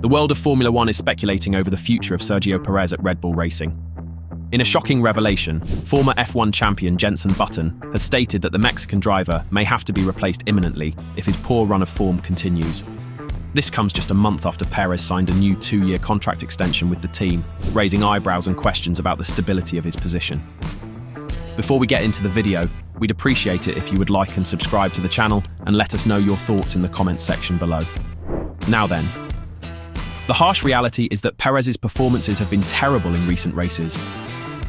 The world of Formula One is speculating over the future of Sergio Perez at Red Bull Racing. In a shocking revelation, former F1 champion Jenson Button has stated that the Mexican driver may have to be replaced imminently if his poor run of form continues. This comes just a month after Perez signed a new 2-year contract extension with the team, raising eyebrows and questions about the stability of his position. Before we get into the video, we'd appreciate it if you would like and subscribe to the channel and let us know your thoughts in the comments section below. Now then, the harsh reality is that Perez's performances have been terrible in recent races.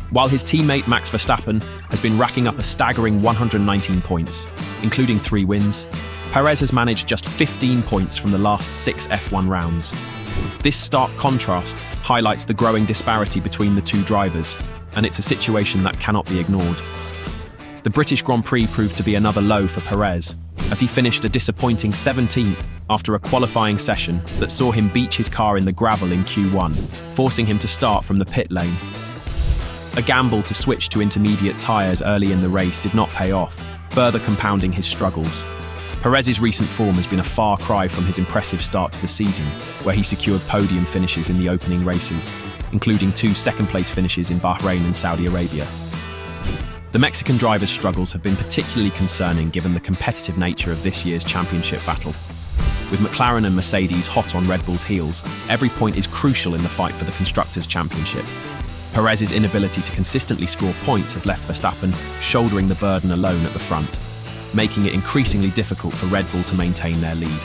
While his teammate Max Verstappen has been racking up a staggering 119 points, including 3 wins, Perez has managed just 15 points from the last 6 F1 rounds. This stark contrast highlights the growing disparity between the two drivers, and it's a situation that cannot be ignored. The British Grand Prix proved to be another low for Perez, as he finished a disappointing 17th after a qualifying session that saw him beach his car in the gravel in Q1, forcing him to start from the pit lane. A gamble to switch to intermediate tyres early in the race did not pay off, further compounding his struggles. Perez's recent form has been a far cry from his impressive start to the season, where he secured podium finishes in the opening races, including 2 second-place finishes in Bahrain and Saudi Arabia. The Mexican driver's struggles have been particularly concerning given the competitive nature of this year's championship battle. With McLaren and Mercedes hot on Red Bull's heels, every point is crucial in the fight for the Constructors' Championship. Perez's inability to consistently score points has left Verstappen shouldering the burden alone at the front, making it increasingly difficult for Red Bull to maintain their lead.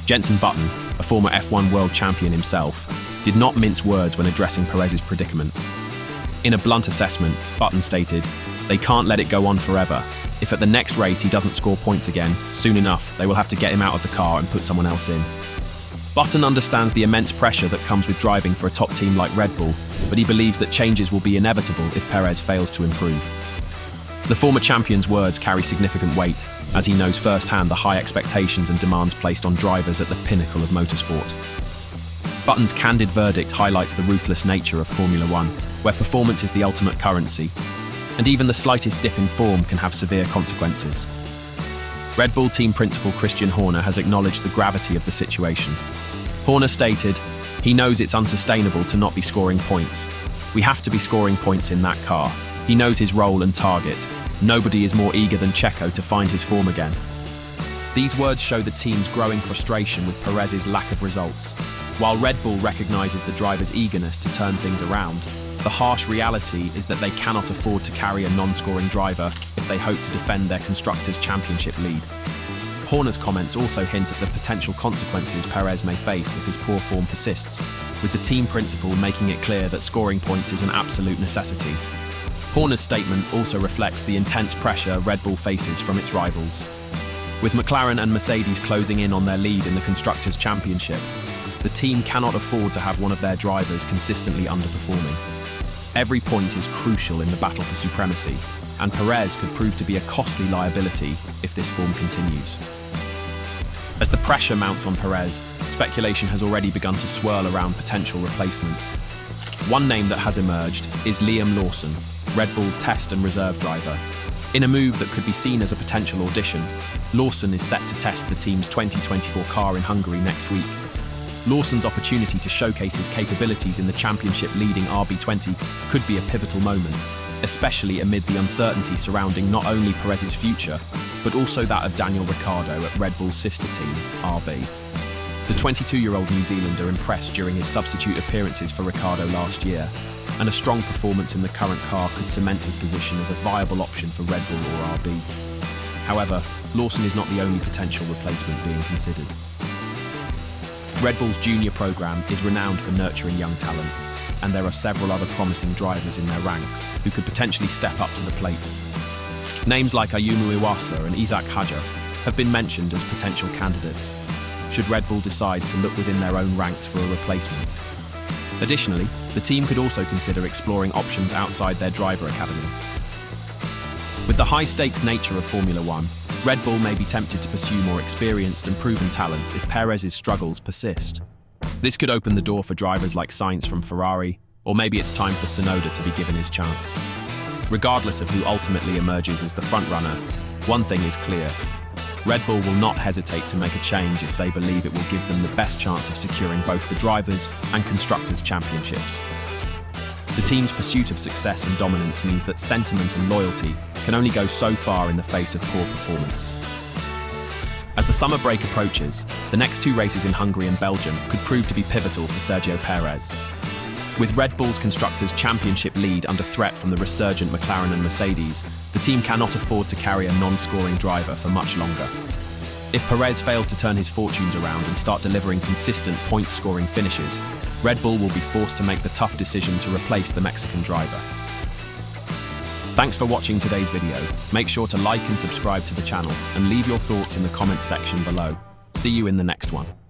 Jenson Button, a former F1 world champion himself, did not mince words when addressing Perez's predicament. In a blunt assessment, Button stated, "They can't let it go on forever. If at the next race he doesn't score points again, soon enough they will have to get him out of the car and put someone else in." Button understands the immense pressure that comes with driving for a top team like Red Bull, but he believes that changes will be inevitable if Perez fails to improve. The former champion's words carry significant weight, as he knows firsthand the high expectations and demands placed on drivers at the pinnacle of motorsport. Button's candid verdict highlights the ruthless nature of Formula One, where performance is the ultimate currency, and even the slightest dip in form can have severe consequences. Red Bull team principal Christian Horner has acknowledged the gravity of the situation. Horner stated, "He knows it's unsustainable to not be scoring points. We have to be scoring points in that car. He knows his role and target. Nobody is more eager than Checo to find his form again." These words show the team's growing frustration with Perez's lack of results. While Red Bull recognises the driver's eagerness to turn things around, the harsh reality is that they cannot afford to carry a non-scoring driver if they hope to defend their Constructors' Championship lead. Horner's comments also hint at the potential consequences Perez may face if his poor form persists, with the team principal making it clear that scoring points is an absolute necessity. Horner's statement also reflects the intense pressure Red Bull faces from its rivals. With McLaren and Mercedes closing in on their lead in the Constructors' Championship, the team cannot afford to have one of their drivers consistently underperforming. Every point is crucial in the battle for supremacy, and Perez could prove to be a costly liability if this form continues. As the pressure mounts on Perez, speculation has already begun to swirl around potential replacements. One name that has emerged is Liam Lawson, Red Bull's test and reserve driver. In a move that could be seen as a potential audition, Lawson is set to test the team's 2024 car in Hungary next week. Lawson's opportunity to showcase his capabilities in the championship-leading RB20 could be a pivotal moment, especially amid the uncertainty surrounding not only Perez's future, but also that of Daniel Ricciardo at Red Bull's sister team, RB. The 22-year-old New Zealander impressed during his substitute appearances for Ricciardo last year, and a strong performance in the current car could cement his position as a viable option for Red Bull or RB. However, Lawson is not the only potential replacement being considered. Red Bull's junior program is renowned for nurturing young talent, and there are several other promising drivers in their ranks who could potentially step up to the plate. Names like Ayumu Iwasa and Isaac Hadjar have been mentioned as potential candidates, should Red Bull decide to look within their own ranks for a replacement. Additionally, the team could also consider exploring options outside their driver academy. With the high-stakes nature of Formula One, Red Bull may be tempted to pursue more experienced and proven talents if Perez's struggles persist. This could open the door for drivers like Sainz from Ferrari, or maybe it's time for Tsunoda to be given his chance. Regardless of who ultimately emerges as the frontrunner, one thing is clear: Red Bull will not hesitate to make a change if they believe it will give them the best chance of securing both the Drivers' and Constructors' Championships. The team's pursuit of success and dominance means that sentiment and loyalty can only go so far in the face of poor performance. As the summer break approaches, the next two races in Hungary and Belgium could prove to be pivotal for Sergio Perez. With Red Bull's Constructors' Championship lead under threat from the resurgent McLaren and Mercedes, the team cannot afford to carry a non-scoring driver for much longer. If Perez fails to turn his fortunes around and start delivering consistent point-scoring finishes, Red Bull will be forced to make the tough decision to replace the Mexican driver. Thanks for watching today's video. Make sure to like and subscribe to the channel and leave your thoughts in the comments section below. See you in the next one.